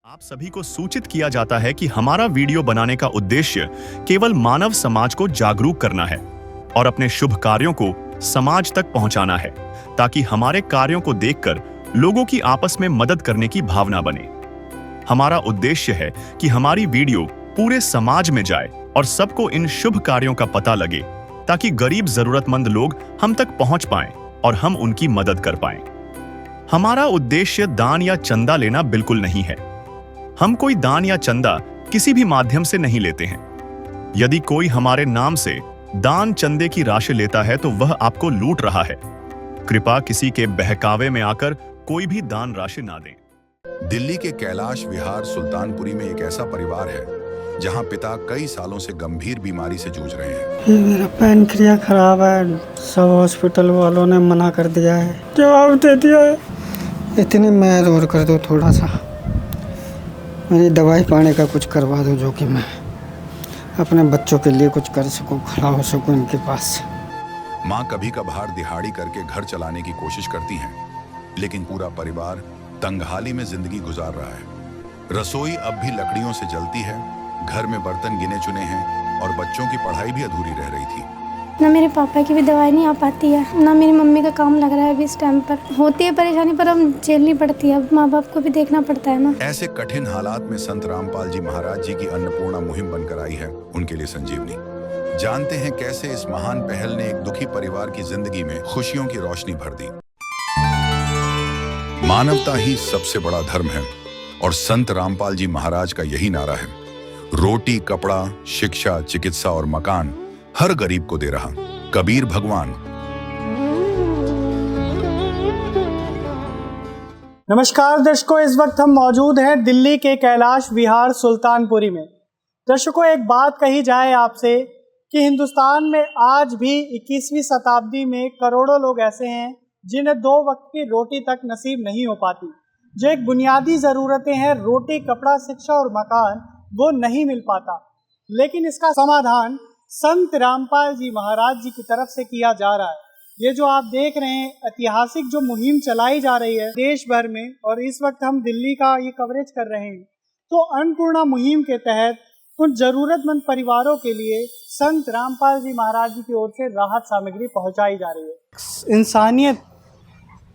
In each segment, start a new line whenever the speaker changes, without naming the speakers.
आप सभी को सूचित किया जाता है कि हमारा वीडियो बनाने का उद्देश्य केवल मानव समाज को जागरूक करना है और अपने शुभ कार्यों को समाज तक पहुंचाना है, ताकि हमारे कार्यों को देखकर लोगों की आपस में मदद करने की भावना बने। हमारा उद्देश्य है कि हमारी वीडियो पूरे समाज में जाए और सबको इन शुभ कार्यों का पता लगे, ताकि गरीब जरूरतमंद लोग हम तक पहुंच पाएं और हम उनकी मदद कर पाएं। हमारा उद्देश्य दान या चंदा लेना बिल्कुल नहीं है। हम कोई दान या चंदा किसी भी माध्यम से नहीं लेते हैं। यदि कोई हमारे नाम से दान चंदे की राशि लेता है तो वह आपको लूट रहा है। कृपया किसी के बहकावे में आकर कोई भी दान राशि ना दें।
दिल्ली के कैलाश विहार सुल्तानपुरी में एक ऐसा परिवार है जहां पिता कई सालों से गंभीर बीमारी से जूझ रहे हैं।
मेरा पैनक्रिया खराब है, सब हॉस्पिटल वालों ने मना कर दिया है, जवाब दे दिया है। इतनी मेहर और कर दो, थोड़ा सा मेरी दवाई पाने का कुछ करवा दो, जो कि मैं अपने बच्चों के लिए कुछ कर सकूं, खड़ा हो सकूं इनके पास।
माँ कभी कभार दिहाड़ी करके घर चलाने की कोशिश करती हैं, लेकिन पूरा परिवार तंगहाली में जिंदगी गुजार रहा है। रसोई अब भी लकड़ियों से जलती है, घर में बर्तन गिने चुने हैं और बच्चों की पढ़ाई भी अधूरी रह रही थी।
ना मेरे पापा की भी दवाई नहीं आ पाती है, ना मेरी मम्मी का काम लग रहा है अभी इस टाइम पर। होती है परेशानी, पर हम झेलनी पड़ती है, माँ बाप को भी देखना पड़ता है ना।
ऐसे कठिन हालात में संत रामपाल जी महाराज जी की अन्नपूर्णा मुहिम बनकर आई है उनके लिए संजीवनी। जानते हैं कैसे इस महान पहल ने एक दुखी परिवार की जिंदगी में खुशियों की रोशनी भर दी। मानवता ही सबसे बड़ा धर्म है और संत रामपाल जी महाराज का यही नारा है। रोटी, कपड़ा, शिक्षा, चिकित्सा और मकान हर गरीब को दे रहा कबीर भगवान।
नमस्कार दर्शकों, इस वक्त हम मौजूद हैं दिल्ली के कैलाश विहार सुल्तानपुरी में। दर्शकों, एक बात कही जाए आपसे कि हिंदुस्तान में आज भी 21वीं शताब्दी में करोड़ों लोग ऐसे हैं जिन्हें 2 वक्त की रोटी तक नसीब नहीं हो पाती। जो एक बुनियादी ज़रूरतें हैं, रोटी, कपड़ा, शिक्षा और मकान, वो नहीं मिल पाता। लेकिन इसका समाधान संत रामपाल जी महाराज जी की तरफ से किया जा रहा है। ये जो आप देख रहे हैं, ऐतिहासिक जो मुहिम चलाई जा रही है देश भर में, और इस वक्त हम दिल्ली का ये कवरेज कर रहे हैं, तो अन्नपूर्णा मुहिम के तहत उन जरूरतमंद परिवारों के लिए संत रामपाल जी महाराज जी की ओर से राहत सामग्री पहुंचाई जा रही है। इंसानियत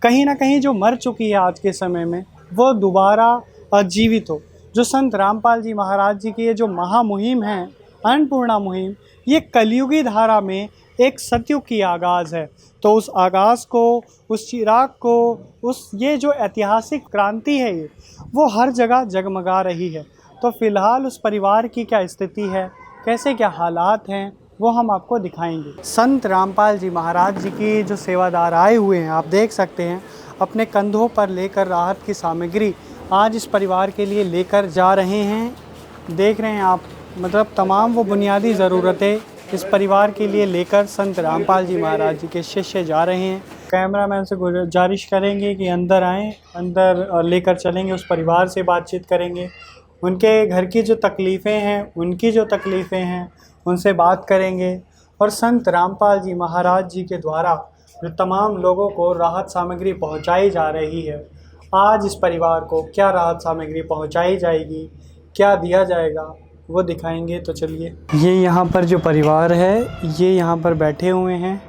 कहीं ना कहीं जो मर चुकी है आज के समय में, वो दोबारा जीवित हो। जो संत रामपाल जी महाराज जी की ये जो महामुहिम है, अन्नपूर्णा मुहिम, ये कलयुगी धारा में एक सतयुग की आगाज़ है। तो उस आगाज़ को, उस चिराग को, ये जो ऐतिहासिक क्रांति है, ये वो हर जगह जगमगा रही है। तो फ़िलहाल उस परिवार की क्या स्थिति है, कैसे क्या हालात हैं, वो हम आपको दिखाएंगे। संत रामपाल जी महाराज जी की जो सेवादार आए हुए हैं, आप देख सकते हैं, अपने कंधों पर लेकर राहत की सामग्री आज इस परिवार के लिए लेकर जा रहे हैं। देख रहे हैं आप, मतलब तमाम वो बुनियादी ज़रूरतें इस परिवार के लिए लेकर संत रामपाल जी महाराज जी के शिष्य जा रहे हैं। कैमरामैन से गुजारिश करेंगे कि अंदर आएँ, अंदर लेकर चलेंगे, उस परिवार से बातचीत करेंगे, उनके घर की जो तकलीफ़ें हैं, उनकी जो तकलीफ़ें हैं, उनसे बात करेंगे। और संत रामपाल जी महाराज जी के द्वारा जो तमाम लोगों को राहत सामग्री पहुंचाई जा रही है, आज इस परिवार को क्या राहत सामग्री पहुंचाई जाएगी, क्या दिया जाएगा, वो दिखाएंगे। तो चलिए, ये यहाँ पर जो परिवार है, ये यहाँ पर बैठे हुए हैं।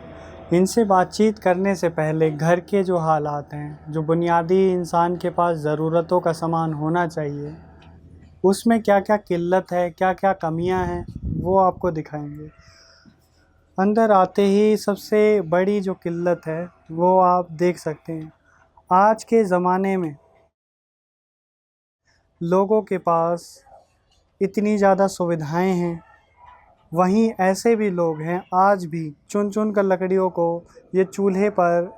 इनसे बातचीत करने से पहले घर के जो हालात हैं, जो बुनियादी इंसान के पास ज़रूरतों का सामान होना चाहिए, उसमें क्या क्या किल्लत है, क्या क्या कमियां हैं, वो आपको दिखाएंगे। अंदर आते ही सबसे बड़ी जो किल्लत है, वो आप देख सकते हैं। आज के ज़माने में लोगों के पास इतनी ज़्यादा सुविधाएं हैं, वहीं ऐसे भी लोग हैं आज भी चुन चुन कर लकड़ियों को ये चूल्हे पर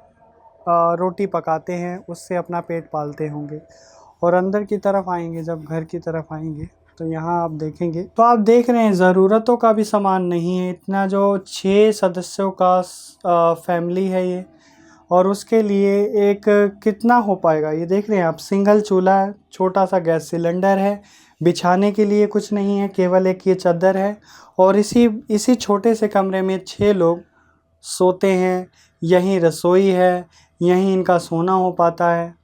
रोटी पकाते हैं, उससे अपना पेट पालते होंगे। और अंदर की तरफ आएंगे, जब घर की तरफ आएंगे, तो यहाँ आप देखेंगे, तो आप देख रहे हैं ज़रूरतों का भी सामान नहीं है। इतना जो 6 सदस्यों का फैमिली है ये, और उसके लिए एक कितना हो पाएगा, ये देख रहे हैं आप। सिंगल चूल्हा है, छोटा सा गैस सिलेंडर है, बिछाने के लिए कुछ नहीं है, केवल एक ये चादर है। और इसी छोटे से कमरे में 6 लोग सोते हैं। यहीं रसोई है, यहीं इनका सोना हो पाता है।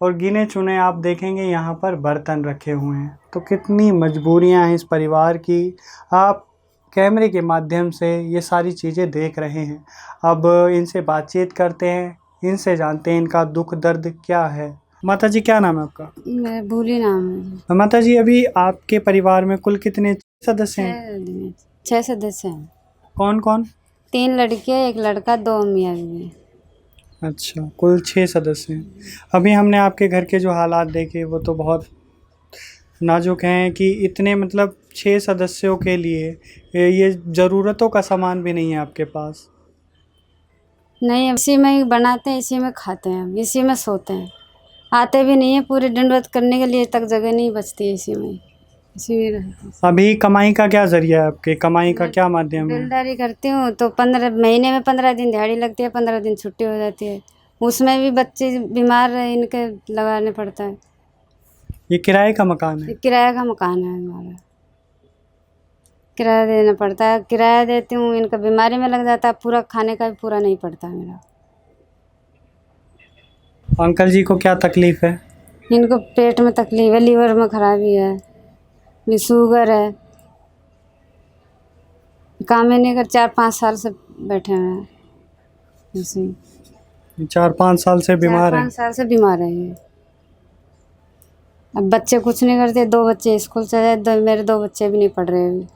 और गिने चुने आप देखेंगे यहाँ पर बर्तन रखे हुए हैं। तो कितनी मजबूरियाँ हैं इस परिवार की, आप कैमरे के माध्यम से ये सारी चीज़ें देख रहे हैं। अब इनसे बातचीत करते हैं, इनसे जानते हैं इनका दुख दर्द क्या है। माता जी क्या नाम है आपका?
मैं भूली नाम है।
माता जी अभी आपके परिवार में कुल कितने सदस्य हैं?
6 सदस्य हैं।
कौन कौन?
3 लड़के 1 लड़का 2 मियाँ बीवी।
अच्छा, कुल 6 सदस्य हैं। अभी हमने आपके घर के जो हालात देखे वो तो बहुत नाजुक हैं कि इतने मतलब 6 सदस्यों के लिए ये ज़रूरतों का सामान भी नहीं है आपके पास।
नहीं, इसी में ही बनाते हैं, इसी में खाते हैं, इसी में सोते हैं। आते भी नहीं है, पूरे दंडवत करने के लिए तक जगह नहीं बचती है, इसी में रहते हैं।
अभी कमाई का क्या जरिया है आपके? कमाई का क्या माध्यम है?
बिल्डरी करती हूँ तो 15 महीने में 15 दिन दिहाड़ी लगती है, 15 दिन छुट्टी हो जाती है। उसमें भी बच्चे बीमार है, इनके लगाने पड़ता है।
ये किराए का मकान है?
किराया का मकान है हमारा, किराया देना पड़ता है। किराया देती हूँ, इनका बीमारी में लग जाता है, पूरा खाने का भी पूरा नहीं पड़ता है मेरा।
अंकल जी को क्या तकलीफ है?
इनको पेट में तकलीफ है, लीवर में खराबी है, भी शुगर है। काम ही नहीं कर, 4-5 साल से बैठे हुए हैं ऐसे।
4-5 साल से बीमार है?
4-5 साल से बीमार है ये। अब बच्चे कुछ नहीं करते, 2 बच्चे स्कूल चले जाए, मेरे 2 बच्चे भी नहीं पढ़ रहे अभी।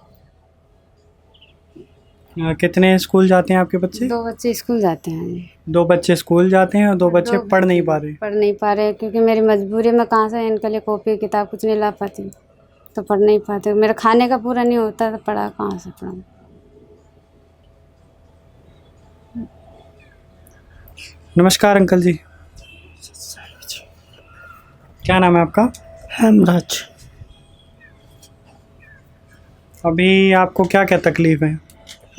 कितने स्कूल जाते हैं आपके बच्चे?
2 बच्चे स्कूल जाते हैं।
2 बच्चे स्कूल जाते हैं और 2 बच्चे पढ़ नहीं पा रहे?
पढ़ नहीं पा रहे क्योंकि मेरी मजबूरी में कहाँ से इनके लिए कॉपी किताब कुछ नहीं ला पाती, तो पढ़ नहीं पाते। मेरा खाने का पूरा नहीं होता तो पढ़ा कहाँ से पढ़ाऊँ।
नमस्कार अंकल जी, क्या नाम है आपका?
हेमराज।
अभी आपको क्या क्या तकलीफ है?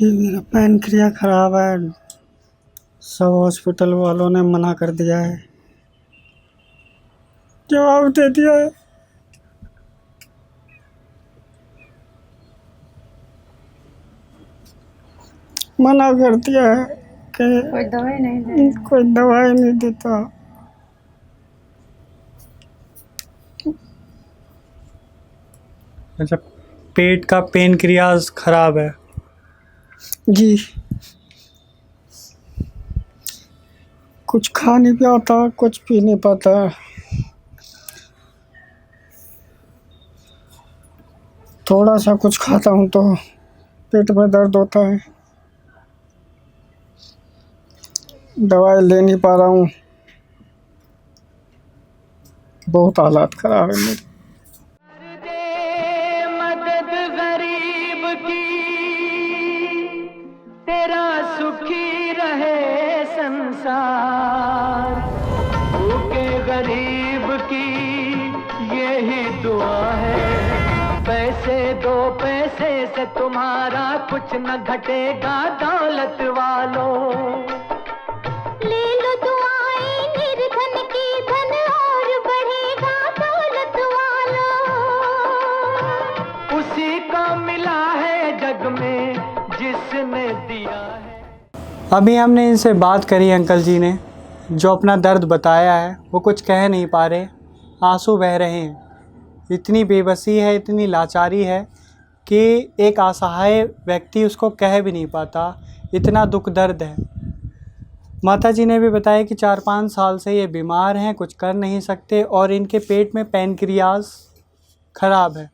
ये मेरा पैनक्रिया खराब है, सब हॉस्पिटल वालों ने मना कर दिया है, जवाब दे दिया है। मना कर दिया है कि
कोई दवाई
नहीं देता।
अच्छा, पेट का पेनक्रियाज खराब है?
जी, कुछ खा नहीं पाता, कुछ पी नहीं पाता। थोड़ा सा कुछ खाता हूँ तो पेट में दर्द होता है, दवाई ले नहीं पा रहा हूँ, बहुत हालात खराब है मेरे।
मदद गरीब की, तेरा सुखी रहे संसार। भूखे गरीब की यही दुआ है, पैसे 2 पैसे से तुम्हारा कुछ न घटेगा दौलत वालों। ले लो दुआएं निर्धन की, धन और बढ़ेगा दौलत वालों। उसी को मिला है जग में जिसने दिया है।
अभी हमने इनसे बात करी, अंकल जी ने जो अपना दर्द बताया है वो कुछ कह नहीं पा रहे, आंसू बह रहे हैं। इतनी बेबसी है, इतनी लाचारी है कि एक असहाय व्यक्ति उसको कह भी नहीं पाता, इतना दुख दर्द है। माता जी ने भी बताया कि 4-5 साल से ये बीमार हैं, कुछ कर नहीं सकते और इनके पेट में पैनक्रियाज खराब है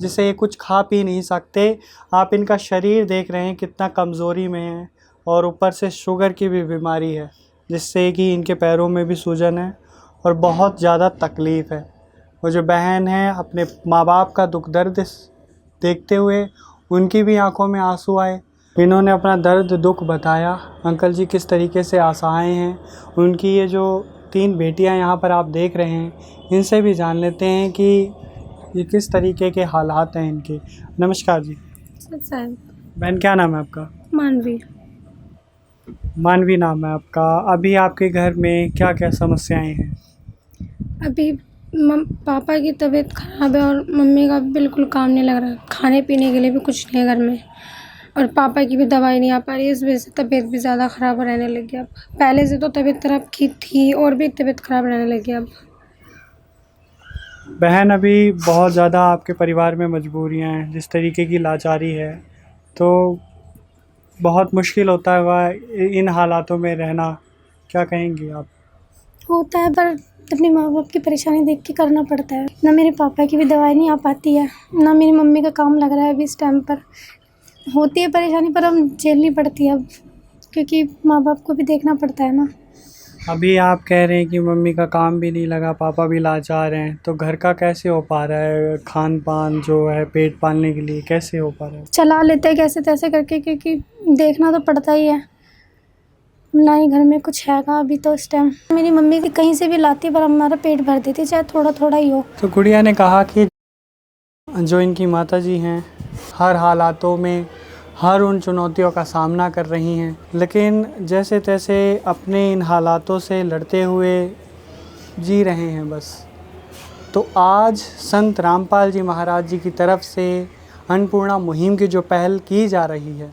जिससे ये कुछ खा पी नहीं सकते। आप इनका शरीर देख रहे हैं कितना कमज़ोरी में है और ऊपर से शुगर की भी बीमारी है जिससे कि इनके पैरों में भी सूजन है और बहुत ज़्यादा तकलीफ़ है। वो जो बहन है अपने माँ बाप का दुख दर्द देखते हुए उनकी भी आंखों में आंसू आए। इन्होंने अपना दर्द दुख बताया। अंकल जी किस तरीके से असहाय हैं। उनकी ये जो 3 बेटियां यहाँ पर आप देख रहे हैं, इनसे भी जान लेते हैं कि ये किस तरीके के हालात हैं इनके। नमस्कार जी। बहन क्या नाम है आपका?
मानवी।
मानवी नाम है आपका। अभी आपके घर में क्या क्या समस्याएं हैं?
अभी पापा की तबीयत ख़राब है और मम्मी का बिल्कुल काम नहीं लग रहा, खाने पीने के लिए भी कुछ नहीं है घर में, और पापा की भी दवाई नहीं आ पा रही है। इस वजह से तबीयत भी ज़्यादा ख़राब रहने लगी। अब पहले से तो तबीयत खराब की थी और भी तबीयत ख़राब रहने लगी अब।
बहन, अभी बहुत ज़्यादा आपके परिवार में मजबूरियां हैं, जिस तरीके की लाचारी है, तो बहुत मुश्किल होता है इन हालातों में रहना। क्या कहेंगी आप?
होता है, पर अपने माँ बाप की परेशानी देख के करना पड़ता है ना। मेरे पापा की भी दवाई नहीं आ पाती है, ना मेरी मम्मी का काम लग रहा है अभी इस टाइम पर। होती है परेशानी, पर हम झेलनी पड़ती है अब, क्योंकि माँ बाप को भी देखना पड़ता है ना।
अभी आप कह रहे हैं कि मम्मी का काम भी नहीं लगा, पापा भी लाचार हैं, तो घर का कैसे हो पा रहा है? खान पान जो है पेट पालने के लिए कैसे हो पा रहा है?
चला लेते हैं कैसे तैसे करके, क्योंकि देखना तो पड़ता ही है ना। ही घर में कुछ हैगा अभी तो इस टाइम। मेरी मम्मी की कहीं से भी लाती है, पर हमारा पेट भर देती, चाहे थोड़ा थोड़ा ही हो।
तो गुड़िया ने कहा कि जो इनकी माताजी हैं हर हालातों में हर उन चुनौतियों का सामना कर रही हैं, लेकिन जैसे तैसे अपने इन हालातों से लड़ते हुए जी रहे हैं बस। तो आज संत रामपाल जी महाराज जी की तरफ से अन्नपूर्णा मुहिम की जो पहल की जा रही है,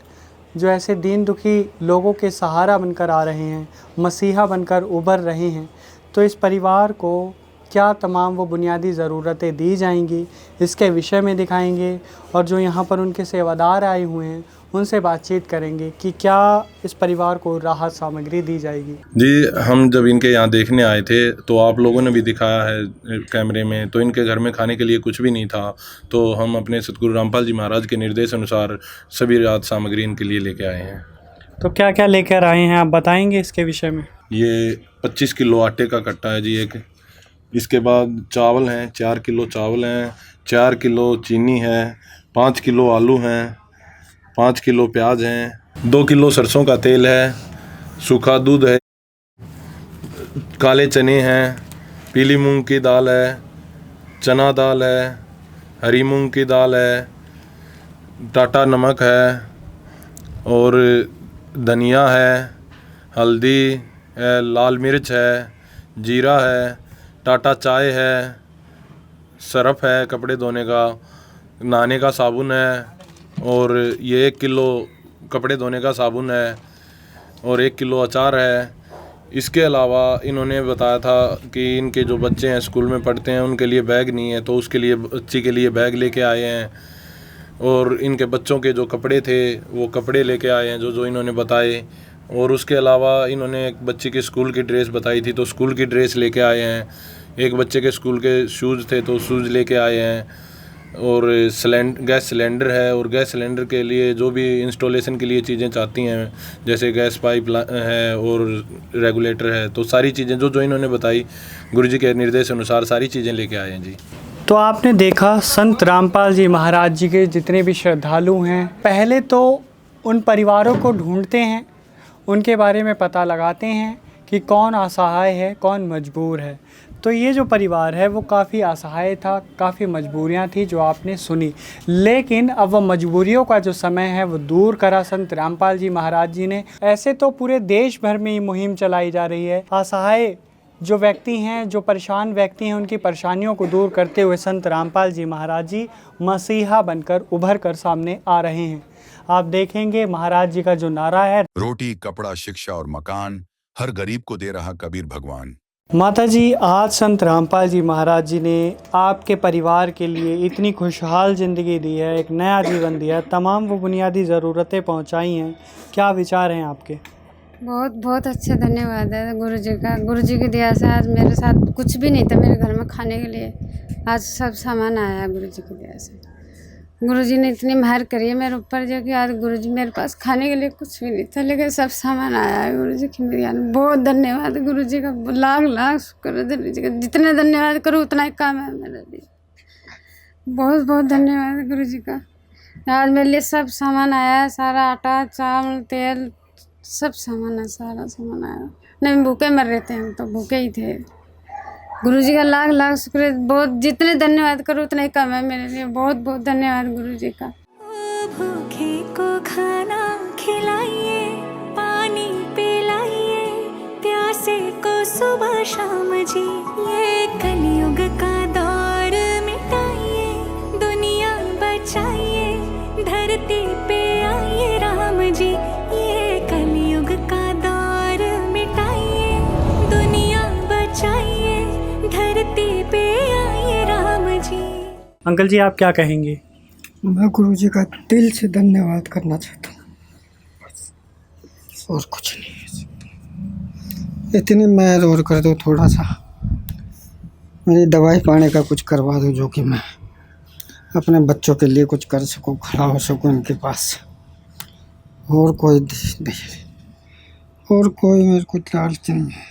जो ऐसे दीन दुखी लोगों के सहारा बनकर आ रहे हैं, मसीहा बनकर उभर रहे हैं, तो इस परिवार को क्या तमाम वो बुनियादी ज़रूरतें दी जाएंगी, इसके विषय में दिखाएंगे। और जो यहाँ पर उनके सेवादार आए हुए हैं उनसे बातचीत करेंगे कि क्या इस परिवार को राहत सामग्री दी जाएगी।
जी, हम जब इनके यहाँ देखने आए थे तो आप लोगों ने भी दिखाया है कैमरे में, तो इनके घर में खाने के लिए कुछ भी नहीं था। तो हम अपने सतगुरु रामपाल जी महाराज के निर्देश अनुसार सभी राहत सामग्री इनके लिए लेके आए हैं।
तो क्या क्या लेकर आए हैं, आप बताएंगे इसके विषय में?
ये 25 किलो आटे का कट्टा है जी एक। इसके बाद चावल हैं, 4 किलो चावल हैं, 4 किलो चीनी है, 5 किलो आलू हैं, 5 किलो प्याज हैं, 2 किलो सरसों का तेल है, सूखा दूध है, काले चने हैं, पीली मूंग की दाल है, चना दाल है, हरी मूंग की दाल है, टाटा नमक है, और धनिया है, हल्दी है, लाल मिर्च है, जीरा है, टाटा चाय है, सरफ है कपड़े धोने का, नहाने का साबुन है, और ये 1 किलो कपड़े धोने का साबुन है, और 1 किलो अचार है। इसके अलावा इन्होंने बताया था कि इनके जो बच्चे हैं स्कूल में पढ़ते हैं उनके लिए बैग नहीं है, तो उसके लिए बच्ची के लिए बैग लेके आए हैं। और इनके बच्चों के जो कपड़े थे वो कपड़े लेके आए हैं जो इन्होंने बताए। और उसके अलावा इन्होंने एक बच्ची की स्कूल की ड्रेस बताई थी, तो स्कूल की ड्रेस लेके आए हैं। एक बच्चे के स्कूल के शूज़ थे तो शूज़ लेके आए हैं। और गैस सिलेंडर है, और गैस सिलेंडर के लिए जो भी इंस्टॉलेशन के लिए चीज़ें चाहती हैं, जैसे गैस पाइप है और रेगुलेटर है, तो सारी चीज़ें जो इन्होंने बताई गुरुजी के निर्देश अनुसार सारी चीज़ें लेके आए हैं जी।
तो आपने देखा संत रामपाल जी महाराज जी के जितने भी श्रद्धालु हैं, पहले तो उन परिवारों को ढूंढते हैं, उनके बारे में पता लगाते हैं कि कौन असहाय है, कौन मजबूर है। तो ये जो परिवार है वो काफ़ी असहाय था, काफ़ी मजबूरियां थी जो आपने सुनी, लेकिन अब वो मजबूरियों का जो समय है वो दूर करा संत रामपाल जी महाराज जी ने। ऐसे तो पूरे देश भर में ये मुहिम चलाई जा रही है। असहाय जो व्यक्ति हैं, जो परेशान व्यक्ति हैं, उनकी परेशानियों को दूर करते हुए संत रामपाल जी महाराज जी मसीहा बनकर उभर कर सामने आ रहे हैं। आप देखेंगे महाराज जी का जो नारा है,
रोटी, कपड़ा, शिक्षा और मकान हर गरीब को दे रहा कबीर भगवान।
माता जी, आज संत रामपाल जी महाराज जी ने आपके परिवार के लिए इतनी खुशहाल ज़िंदगी दी है, एक नया जीवन दिया है, तमाम वो बुनियादी ज़रूरतें पहुंचाई हैं। क्या विचार हैं आपके?
बहुत बहुत अच्छा धन्यवाद है गुरु जी का। गुरु जी की दया से आज मेरे साथ कुछ भी नहीं था मेरे घर में खाने के लिए, आज सब सामान आया है गुरु जी की दया से। गुरु जी ने इतनी मेहर करी है मेरे ऊपर जो कि आज गुरु जी मेरे पास खाने के लिए कुछ भी नहीं था, लेकिन सब सामान आया है गुरु जी की मेरी। बहुत धन्यवाद गुरु जी का, लाख लाख शुक्र है गुरु जी का। जितने धन्यवाद करूँ उतना ही कम है मेरे लिए। बहुत बहुत धन्यवाद गुरु जी का। आज मेरे लिए सब सामान आया है, सारा आटा, चावल, तेल, सब सामान है, सारा सामान आया। नहीं, भूखे मर रहे थे, हम तो भूखे ही थे। गुरु जी का लाख लाख शुक्र है। बहुत जितने धन्यवाद करो उतना ही कम है मेरे लिए। बहुत बहुत धन्यवाद गुरु जी का।
भूखे को खाना खिलाइए, पानी पिलाइए, प्यासे को सुबह शाम जी। ये कलयुग का दौर मिटाइए, दुनिया बचाइए, धरती पे आइए राम जी। ये कलयुग का दौर मिटाइए, दुनिया बचाइए, धरती पे आइए राम
अंकल जी आप क्या कहेंगे?
मैं गुरुजी का दिल से धन्यवाद करना चाहता हूँ, और कुछ नहीं है। इतनी मेहर और कर दो, थोड़ा सा मेरी दवाई पाने का कुछ करवा दो, जो कि मैं अपने बच्चों के लिए कुछ कर सकूँ, खड़ा हो सकूँ इनके पास। और कोई और कोई मेरे को लालच नहीं है।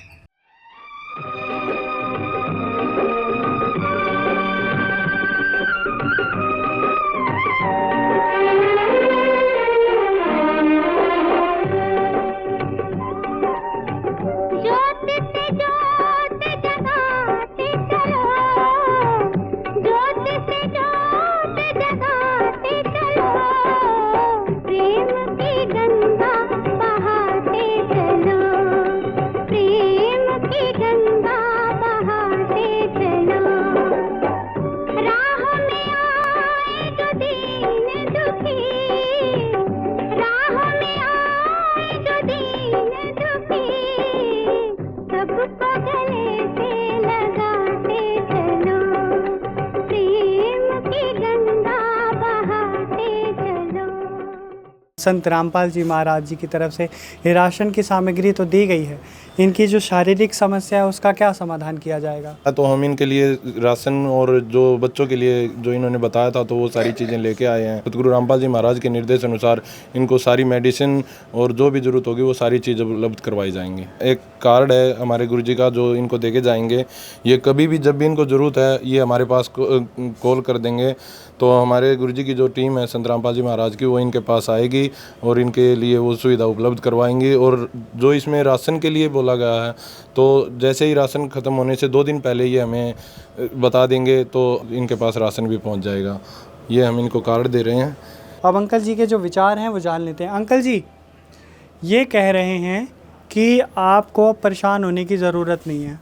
संत रामपाल जी महाराज जी की तरफ से ये राशन की सामग्री तो दी गई है, इनकी जो शारीरिक समस्या है उसका क्या समाधान किया जाएगा?
तो हम इनके लिए राशन और जो बच्चों के लिए जो इन्होंने बताया था तो वो सारी चीज़ें लेके आए हैं। सतगुरु रामपाल जी महाराज के निर्देश अनुसार इनको सारी मेडिसिन और जो भी ज़रूरत होगी वो सारी चीज़ उपलब्ध करवाई जाएंगी। एक कार्ड है हमारे गुरुजी का जो इनको देके जाएंगे, ये कभी भी जब भी इनको ज़रूरत है ये हमारे पास कॉल कर देंगे, तो हमारे गुरुजी की जो टीम है संत रामपाल जी महाराज की वो इनके पास आएगी और इनके लिए वो सुविधा उपलब्ध करवाएंगे। और जो इसमें राशन के लिए बोला गया है, तो जैसे ही राशन ख़त्म होने से 2 दिन पहले ये हमें बता देंगे तो इनके पास राशन भी पहुंच जाएगा। ये हम इनको कार्ड दे रहे हैं।
अब अंकल जी के जो विचार हैं वो जान लेते हैं। अंकल जी ये कह रहे हैं कि आपको परेशान होने की ज़रूरत नहीं है,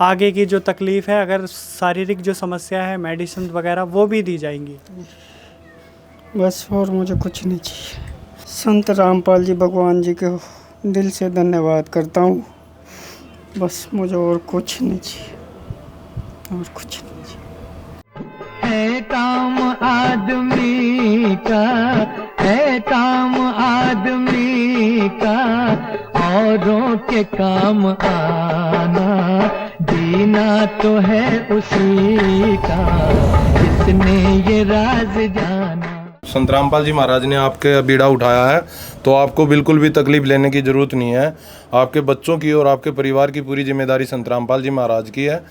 आगे की जो तकलीफ़ है, अगर शारीरिक जो समस्या है, मेडिसिन वगैरह वो भी दी जाएंगी।
बस और मुझे कुछ नहीं चाहिए। संत रामपाल जी भगवान जी के दिल से धन्यवाद करता हूँ, बस मुझे और कुछ नहीं चाहिए, और कुछ नहीं चाहिए।
है काम आदमी का, है काम आदमी का, औरों के काम आना, जीना तो है उसी का, जिसने ये राज जाना।
संत रामपाल जी महाराज ने आपके बीड़ा उठाया है तो आपको बिल्कुल भी तकलीफ लेने की ज़रूरत नहीं है। आपके बच्चों की और आपके परिवार की पूरी जिम्मेदारी संत रामपाल जी महाराज की है।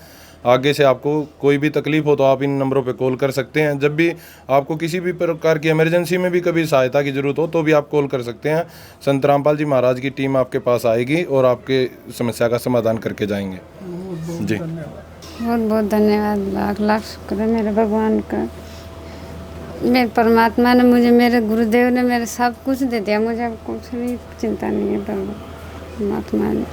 आगे से आपको कोई भी तकलीफ हो तो आप इन नंबरों पे कॉल कर सकते हैं। जब भी आपको किसी भी प्रकार की इमरजेंसी में भी कभी सहायता की ज़रूरत हो तो भी आप कॉल कर सकते हैं। संत रामपाल जी महाराज की टीम आपके पास आएगी और आपके समस्या का समाधान करके जाएंगे। जी
बहुत बहुत धन्यवाद, लाख लाख शुक्र है मेरे भगवान का। मेरे परमात्मा ने मुझे, मेरे गुरुदेव ने मेरे सब कुछ दे दिया, मुझे अब कुछ नहीं चिंता नहीं है परमात्मा ने।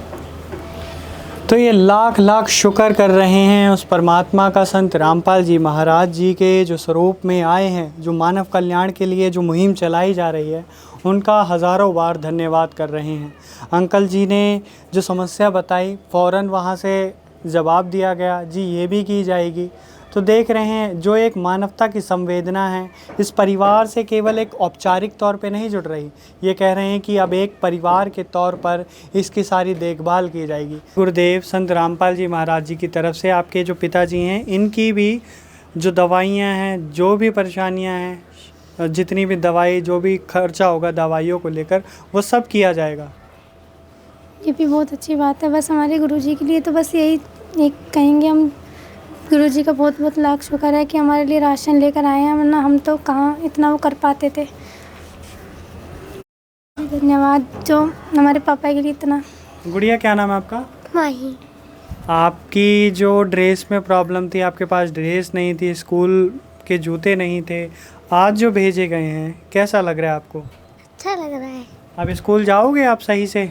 तो ये लाख लाख शुक्र कर रहे हैं उस परमात्मा का, संत रामपाल जी महाराज जी के जो स्वरूप में आए हैं, जो मानव कल्याण के लिए जो मुहिम चलाई जा रही है उनका हज़ारों बार धन्यवाद कर रहे हैं। अंकल जी ने जो समस्या बताई फ़ौरन वहाँ से जवाब दिया गया, जी ये भी की जाएगी। तो देख रहे हैं जो एक मानवता की संवेदना है इस परिवार से केवल एक औपचारिक तौर पे नहीं जुड़ रही, ये कह रहे हैं कि अब एक परिवार के तौर पर इसकी सारी देखभाल की जाएगी। गुरुदेव संत रामपाल जी महाराज जी की तरफ से आपके जो पिताजी हैं इनकी भी जो दवाइयाँ हैं, जो भी परेशानियाँ हैं, जितनी भी दवाई, जो भी खर्चा होगा दवाइयों को लेकर, वो सब किया जाएगा।
ये भी बहुत अच्छी बात है। बस हमारे गुरुजी के लिए तो बस यही एक कहेंगे हम, गुरुजी का बहुत बहुत लाख शुक्र है कि हमारे लिए राशन लेकर आए हैं, वरना हम तो कहाँ इतना वो कर पाते थे। धन्यवाद जो हमारे पापा के लिए इतना।
गुड़िया क्या नाम है आपका?
माही।
आपकी जो ड्रेस में प्रॉब्लम थी, आपके पास ड्रेस नहीं थी, स्कूल के जूते नहीं थे, आज जो भेजे गए हैं कैसा लग रहा है आपको?
अच्छा लग रहा है।
अब स्कूल जाओगे आप सही से?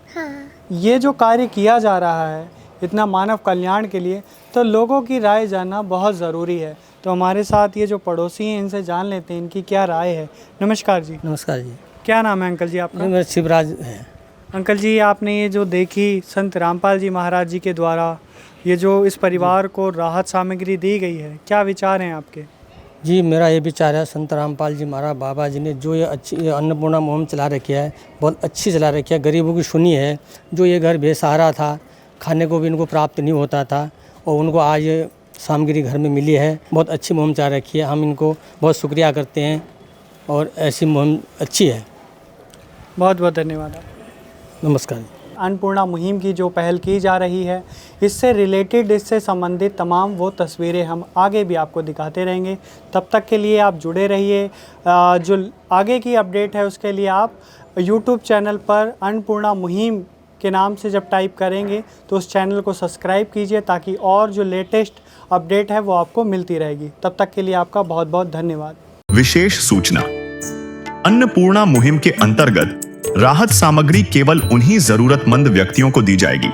हाँ।
ये जो कार्य किया जा रहा है इतना मानव कल्याण के लिए, तो लोगों की राय जानना बहुत ज़रूरी है। तो हमारे साथ ये जो पड़ोसी हैं इनसे जान लेते हैं इनकी क्या राय है। नमस्कार जी।
नमस्कार जी।
क्या नाम है अंकल जी आपका?
मेरा शिवराज है।
अंकल जी आपने ये जो देखी संत रामपाल जी महाराज जी के द्वारा ये जो इस परिवार को राहत सामग्री दी गई है, क्या विचार हैं आपके?
जी मेरा ये विचार है, संत रामपाल जी महाराज बाबा जी ने जो ये अच्छी अन्नपूर्णा मुहिम चला रखी है, बहुत अच्छी चला रखी है, गरीबों की सुनी है। जो ये घर बेसहारा था, खाने को भी इनको प्राप्त नहीं होता था, और उनको आज ये सामग्री घर में मिली है। बहुत अच्छी मुहिम चला रखी है, हम इनको बहुत शुक्रिया करते हैं, और ऐसी मुहिम अच्छी है।
बहुत बहुत धन्यवाद।
नमस्कार।
अन्नपूर्णा मुहिम की जो पहल की जा रही है, इससे रिलेटेड, इससे संबंधित तमाम वो तस्वीरें हम आगे भी आपको दिखाते रहेंगे। तब तक के लिए आप जुड़े रहिए। जो आगे की अपडेट है उसके लिए आप YouTube चैनल पर अन्नपूर्णा मुहिम के नाम से जब टाइप करेंगे तो उस चैनल को सब्सक्राइब कीजिए, ताकि और जो लेटेस्ट अपडेट है वो आपको मिलती रहेगी। तब तक के लिए आपका बहुत बहुत धन्यवाद।
विशेष सूचना, अन्नपूर्णा मुहिम के अंतर्गत राहत सामग्री केवल उन्हीं जरूरतमंद व्यक्तियों को दी जाएगी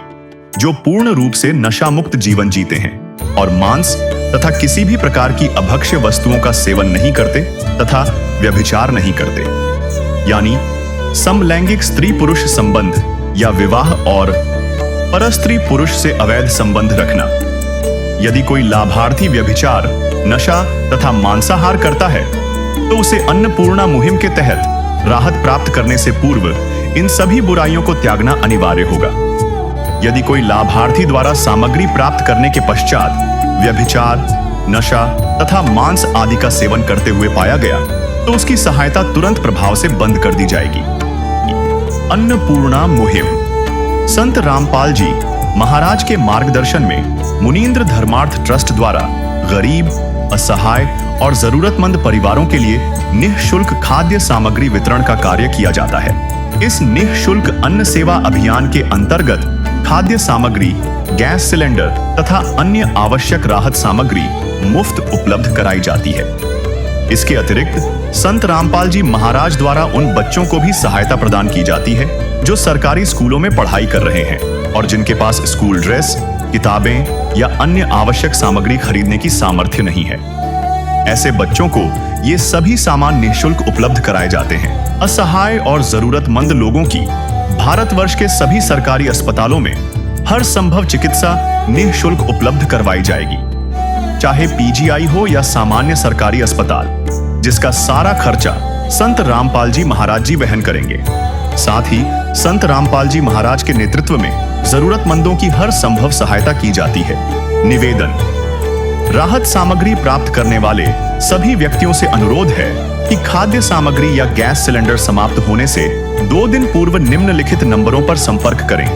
जो पूर्ण रूप से नशा मुक्त जीवन जीते हैं और मांस तथा किसी भी प्रकार की अभक्ष्य वस्तुओं का सेवन नहीं करते तथा व्यभिचार नहीं करते, यानी समलैंगिक स्त्री पुरुष संबंध या विवाह और परस्त्री पुरुष से अवैध संबंध रखना। यदि कोई लाभार्थी व्यभिचार, नशा तथा मांसाहार करता है तो उसे अन्नपूर्णा मुहिम के तहत राहत प्राप्त करने से पूर्व इन सभी बुराइयों को त्यागना अनिवार्य होगा। यदि कोई लाभार्थी द्वारा सामग्री प्राप्त करने के पश्चात व्यभिचार, नशा तथा मांस आदि का सेवन करते हुए पाया गया तो उसकी सहायता तुरंत प्रभाव से बंद कर दी जाएगी। अन्नपूर्णा मुहिम संत रामपाल जी महाराज के मार्गदर्शन में मुनींद्र धर्मार्थ ट्रस्ट द्वारा गरीब, असहाय और जरूरतमंद परिवारों के लिए निःशुल्क खाद्य सामग्री वितरण का कार्य किया जाता है। इस निःशुल्क अन्न सेवा अभियान के अंतर्गत खाद्य सामग्री, गैस सिलेंडर तथा अन्य आवश्यक राहत सामग्री मुफ्त उपलब्ध कराई जाती है। इसके अतिरिक्त संत रामपाल जी महाराज द्वारा उन बच्चों को भी सहायता प्रदान की जाती है जो सरकारी स्कूलों में पढ़ाई कर रहे हैं और जिनके पास स्कूल ड्रेस, किताबें या अन्य आवश्यक सामग्री खरीदने की सामर्थ्य नहीं है। ऐसे बच्चों को ये सभी सामान निःशुल्क उपलब्ध कराए जाते हैं। असहाय और जरूरतमंद लोगों की भारतवर्ष के सभी सरकारी अस्पतालों में हर संभव चिकित्सा निःशुल्क उपलब्ध करवाई जाएगी, चाहे पीजीआई हो या सामान्य सरकारी अस्पताल, जिसका सारा खर्चा संत रामपाल जी महाराज जी वहन करेंगे। साथ ही संत रामपाल जी महाराज के नेतृत्व में जरूरतमंदों की हर संभव सहायता की जाती है। निवेदन, राहत सामग्री प्राप्त करने वाले सभी व्यक्तियों से अनुरोध है कि खाद्य सामग्री या गैस सिलेंडर समाप्त होने से 2 दिन पूर्व निम्नलिखित नंबरों पर संपर्क करें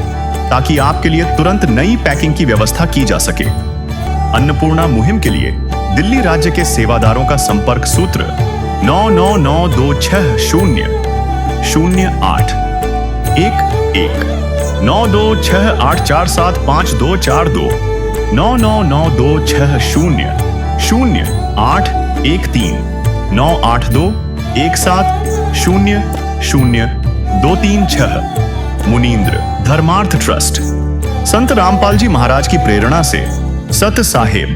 ताकि आपके लिए तुरंत नई पैकिंग की व्यवस्था की जा सके। अन्नपूर्णा मुहिम के लिए दिल्ली राज्य के सेवादारों का संपर्क सूत्र 9992600811 9268475242 9992600813 98217000236। मुनींद्र धर्मार्थ ट्रस्ट संत रामपाल जी महाराज की प्रेरणा से सत साहेब